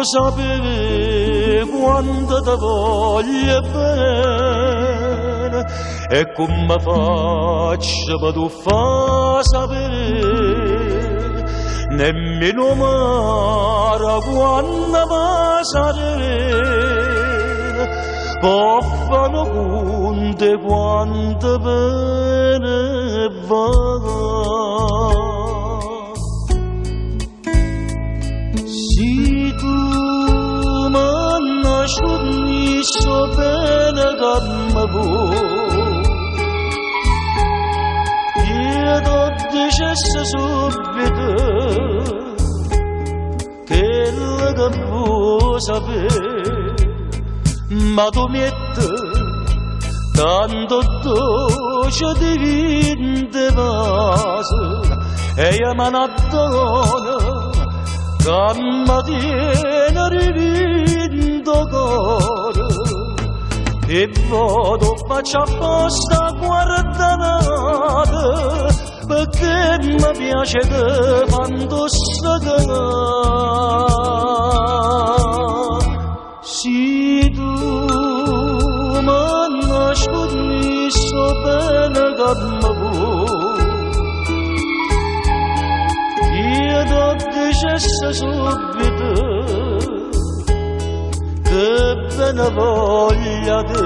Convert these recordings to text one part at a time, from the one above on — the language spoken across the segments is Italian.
sapere quanto ti voglio bene e come faccio per tu fa sapere nemmeno mare quando passare poffano conte quanto bene va. Si tu m'annasciuti so bene che mi vuoi io t'ho dicesse subito quello che vuoi sapere ma tu metti tanto dolce di vinte vase e io me ne dono che mi tiene rivinto cuore e vado faccio apposta guardare perché mi piace che quando sfogano si tu m'annasciuti so bene che mi vuoi io t'ho dicesse subito che bene voglia te.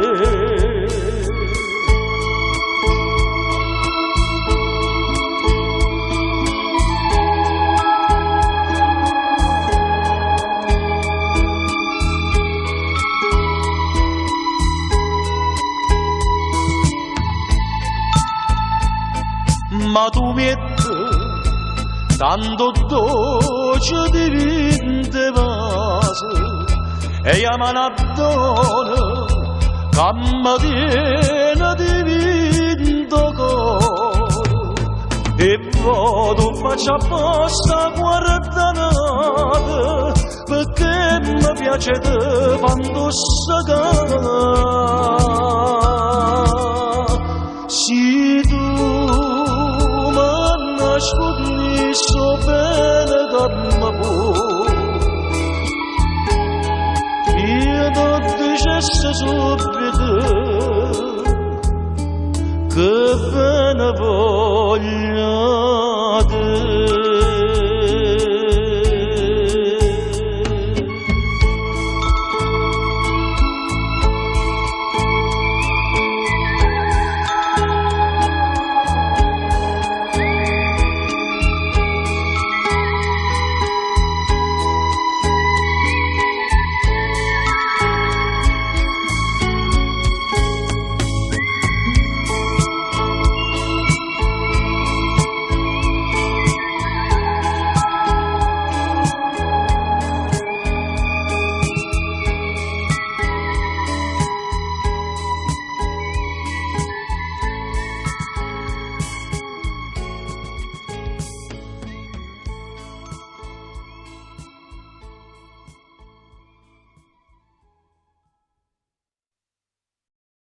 Ma tu metti tanto dolce di vinte vase e io me ne dono che mi tiene di vinto cuore e vado faccio apposta guardare perché mi piace te quando s'agana si tu m'annasciuti so bene che mi vuoi io t'ho dicesse subito che bene vuoi.